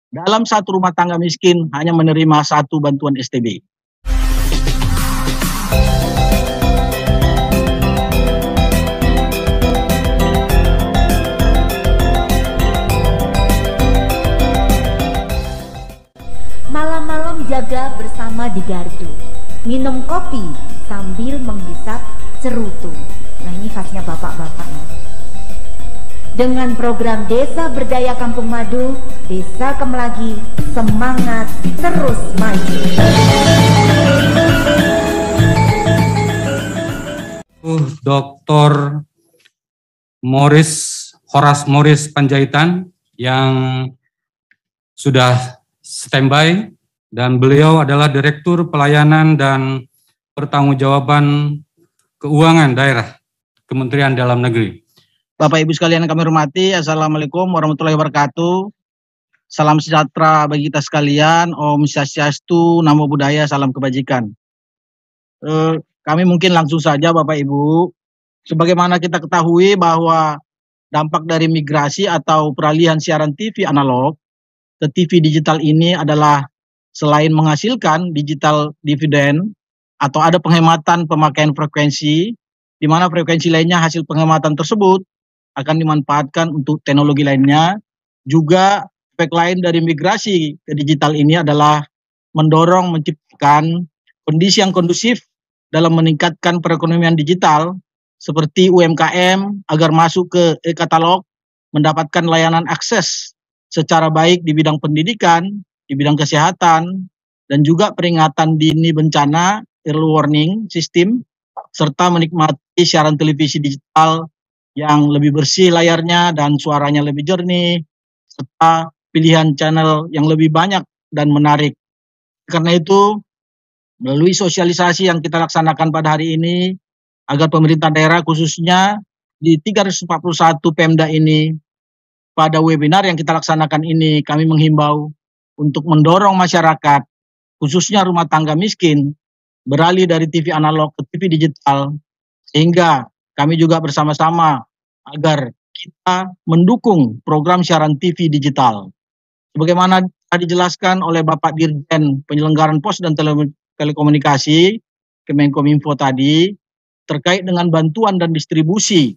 dalam satu rumah tangga miskin hanya menerima satu bantuan STB. Malam-malam jaga bersama di gardu, minum kopi sambil menghisap cerutu. Nah, ini khasnya bapak-bapaknya. Dengan program Desa Berdaya Kampung Madu, Desa Kemelagi semangat terus maju. Dr. Horas Morris Panjaitan yang sudah standby, dan beliau adalah Direktur Pelayanan dan Pertanggungjawaban Keuangan Daerah Kementerian Dalam Negeri. Bapak Ibu sekalian yang kami hormati, Assalamualaikum warahmatullahi wabarakatuh. Salam sejahtera bagi kita sekalian, Om Swastiastu, Namo Buddhaya, salam kebajikan. Kami mungkin langsung saja Bapak Ibu, sebagaimana kita ketahui bahwa dampak dari migrasi atau peralihan siaran TV analog ke TV digital ini adalah selain menghasilkan digital dividen atau ada penghematan pemakaian frekuensi, di mana frekuensi lainnya hasil penghematan tersebut akan dimanfaatkan untuk teknologi lainnya. Juga efek lain dari migrasi ke digital ini adalah mendorong menciptakan kondisi yang kondusif dalam meningkatkan perekonomian digital seperti UMKM agar masuk ke e-katalog, mendapatkan layanan akses secara baik di bidang pendidikan, di bidang kesehatan, dan juga peringatan dini bencana, early warning system, serta menikmati siaran televisi digital yang lebih bersih layarnya dan suaranya lebih jernih, serta pilihan channel yang lebih banyak dan menarik. Karena itu, melalui sosialisasi yang kita laksanakan pada hari ini, agar pemerintah daerah khususnya di 341 Pemda ini, pada webinar yang kita laksanakan ini, kami menghimbau untuk mendorong masyarakat, khususnya rumah tangga miskin, beralih dari TV analog ke TV digital, sehingga kami juga bersama-sama agar kita mendukung program siaran TV digital. Sebagaimana tadi dijelaskan oleh Bapak Dirjen Penyelenggaraan Pos dan Telekomunikasi, Kemenkominfo tadi, terkait dengan bantuan dan distribusi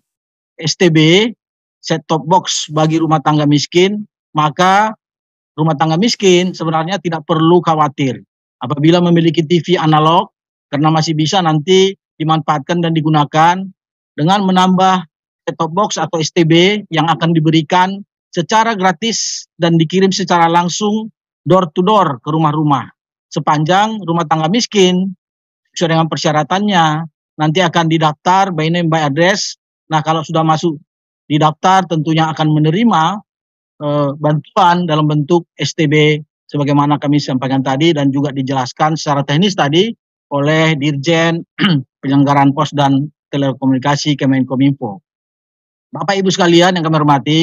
STB, set-top box bagi rumah tangga miskin, maka rumah tangga miskin sebenarnya tidak perlu khawatir apabila memiliki TV analog, karena masih bisa nanti dimanfaatkan dan digunakan dengan menambah set-top box atau STB yang akan diberikan secara gratis dan dikirim secara langsung door to door ke rumah-rumah. Sepanjang rumah tangga miskin sesuai dengan persyaratannya nanti akan didaftar by name by address. Nah, kalau sudah masuk didaftar tentunya akan menerima bantuan dalam bentuk STB sebagaimana kami sampaikan tadi dan juga dijelaskan secara teknis tadi oleh Dirjen Penyelenggaraan Pos dan Telekomunikasi Kemenkominfo. Bapak Ibu sekalian yang kami hormati,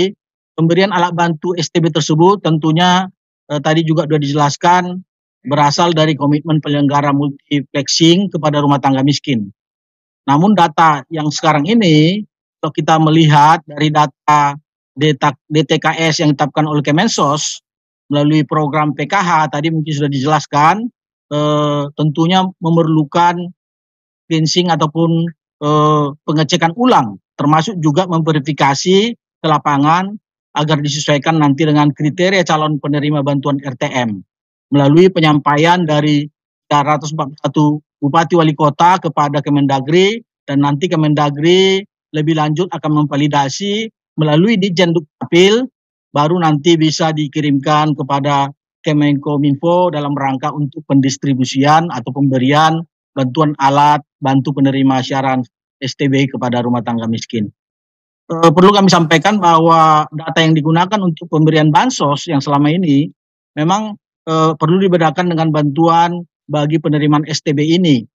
pemberian alat bantu STB tersebut tentunya tadi juga sudah dijelaskan berasal dari komitmen penyelenggara multiplexing kepada rumah tangga miskin. Namun data yang sekarang ini, kalau kita melihat dari data DTKS yang ditetapkan oleh Kemensos melalui program PKH tadi mungkin sudah dijelaskan, tentunya memerlukan cleansing ataupun pengecekan ulang, termasuk juga memverifikasi ke lapangan agar disesuaikan nanti dengan kriteria calon penerima bantuan RTM melalui penyampaian dari 341 Bupati Wali Kota kepada Kemendagri, dan nanti Kemendagri lebih lanjut akan memvalidasi melalui Ditjen Dukcapil, baru nanti bisa dikirimkan kepada Kemenkominfo dalam rangka untuk pendistribusian atau pemberian bantuan alat bantu penerima siaran STB kepada rumah tangga miskin. Perlu kami sampaikan bahwa data yang digunakan untuk pemberian bansos yang selama ini memang perlu dibedakan dengan bantuan bagi penerimaan STB ini.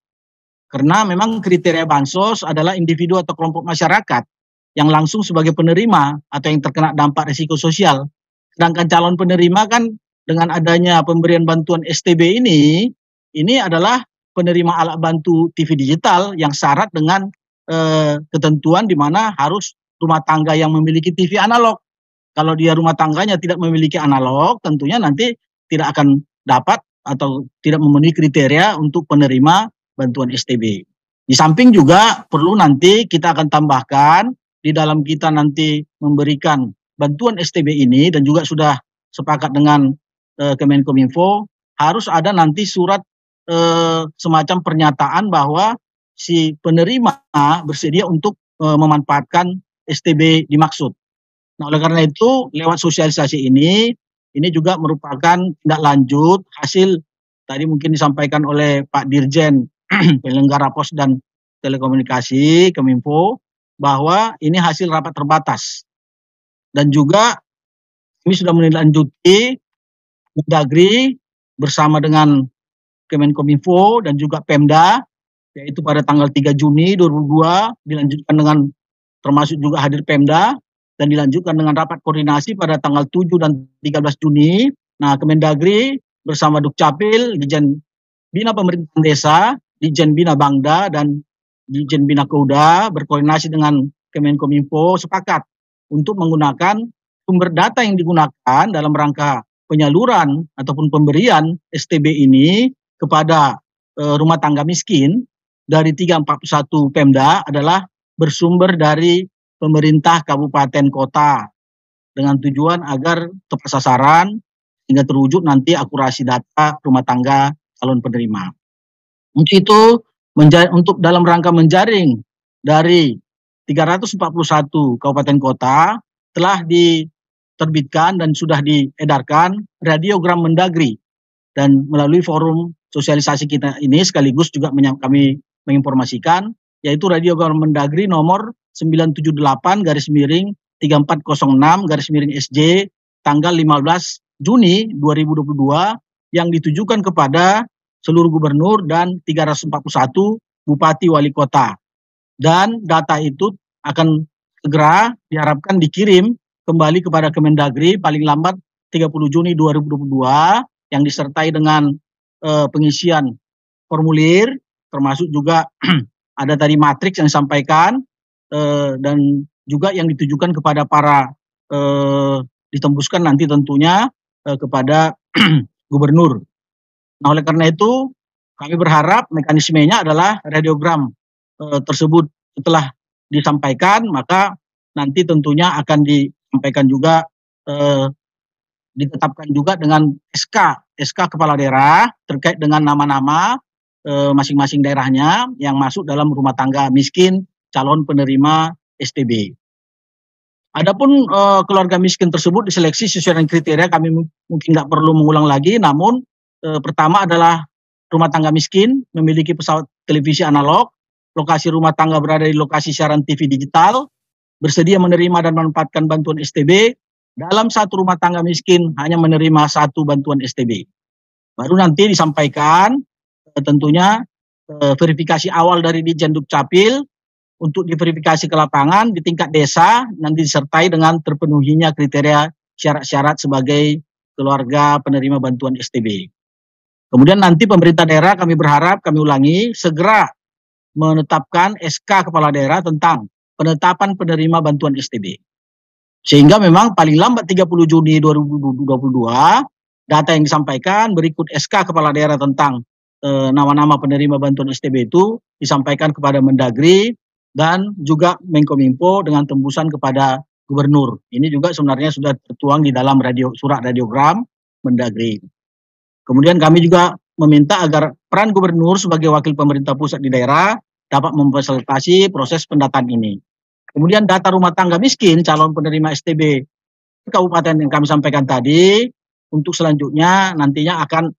Karena memang kriteria bansos adalah individu atau kelompok masyarakat yang langsung sebagai penerima atau yang terkena dampak risiko sosial. Sedangkan calon penerima kan dengan adanya pemberian bantuan STB ini adalah penerima alat bantu TV digital yang syarat dengan ketentuan di mana harus rumah tangga yang memiliki TV analog. kalau dia rumah tangganya tidak memiliki analog, tentunya nanti tidak akan dapat atau tidak memenuhi kriteria untuk penerima bantuan STB. Di samping juga perlu nanti kita akan tambahkan di dalam kita nanti memberikan bantuan STB ini, dan juga sudah sepakat dengan Kemenkominfo, harus ada nanti surat semacam pernyataan bahwa si penerima bersedia untuk memanfaatkan STB dimaksud. Nah, oleh karena itu, lewat sosialisasi ini juga merupakan tindak lanjut hasil tadi mungkin disampaikan oleh Pak Dirjen Penyelenggara Pos dan Telekomunikasi Kominfo, bahwa ini hasil rapat terbatas. Dan juga kami sudah menindaklanjuti Mendagri bersama dengan Kemenkominfo dan juga Pemda, yaitu pada tanggal 3 Juni 2022, dilanjutkan dengan termasuk juga hadir Pemda, dan dilanjutkan dengan rapat koordinasi pada tanggal 7 dan 13 Juni. Nah, Kemendagri bersama Dukcapil, Dijen Bina Pemerintahan Desa, Dijen Bina Bangda, dan Dijen Bina Keuda berkoordinasi dengan Kemenkominfo sepakat untuk menggunakan sumber data yang digunakan dalam rangka penyaluran ataupun pemberian STB ini kepada rumah tangga miskin dari 341 Pemda adalah bersumber dari pemerintah kabupaten kota, dengan tujuan agar tepat sasaran hingga terwujud nanti akurasi data rumah tangga calon penerima. Untuk itu, untuk dalam rangka menjaring dari 341 kabupaten kota, telah diterbitkan dan sudah diedarkan radiogram Mendagri, dan melalui forum sosialisasi kita ini sekaligus juga kami menginformasikan, yaitu radiogram Mendagri nomor 978-3406-SJ tanggal 15 Juni 2022 yang ditujukan kepada seluruh gubernur dan 341 bupati wali kota. Dan data itu akan segera diharapkan dikirim kembali kepada Kemendagri paling lambat 30 Juni 2022 yang disertai dengan pengisian formulir, termasuk juga ada tadi matriks yang disampaikan, dan juga yang ditujukan kepada para ditembuskan nanti tentunya kepada gubernur. Nah, oleh karena itu kami berharap mekanismenya adalah radiogram tersebut setelah disampaikan, maka nanti tentunya akan disampaikan juga, ditetapkan juga dengan SK kepala daerah terkait dengan nama-nama masing-masing daerahnya yang masuk dalam rumah tangga miskin calon penerima STB. Adapun keluarga miskin tersebut diseleksi sesuai dengan kriteria, kami mungkin nggak perlu mengulang lagi, namun pertama adalah rumah tangga miskin memiliki pesawat televisi analog, lokasi rumah tangga berada di lokasi siaran TV digital, bersedia menerima dan memanfaatkan bantuan STB. Dalam satu rumah tangga miskin hanya menerima satu bantuan STB. Baru nanti disampaikan tentunya verifikasi awal dari Dijen Dukcapil untuk diverifikasi ke lapangan di tingkat desa, nanti disertai dengan terpenuhinya kriteria syarat-syarat sebagai keluarga penerima bantuan STB. Kemudian nanti pemerintah daerah, kami berharap, kami ulangi, segera menetapkan SK kepala daerah tentang penetapan penerima bantuan STB. Sehingga memang paling lambat 30 Juni 2022, data yang disampaikan berikut SK kepala daerah tentang nama-nama penerima bantuan STB itu disampaikan kepada Mendagri dan juga Menkominfo dengan tembusan kepada gubernur. Ini juga sebenarnya sudah tertuang di dalam surat radiogram Mendagri. Kemudian kami juga meminta agar peran gubernur sebagai wakil pemerintah pusat di daerah dapat memfasilitasi proses pendataan ini. Kemudian data rumah tangga miskin calon penerima STB kabupaten yang kami sampaikan tadi, untuk selanjutnya nantinya akan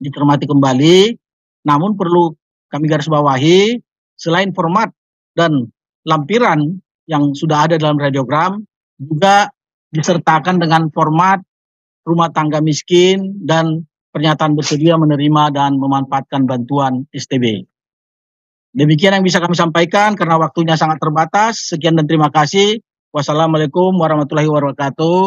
dicermati kembali, namun perlu kami garis bawahi, selain format dan lampiran yang sudah ada dalam radiogram, juga disertakan dengan format rumah tangga miskin dan pernyataan bersedia menerima dan memanfaatkan bantuan STB. Demikian yang bisa kami sampaikan karena waktunya sangat terbatas. Sekian dan terima kasih. Wassalamualaikum warahmatullahi wabarakatuh.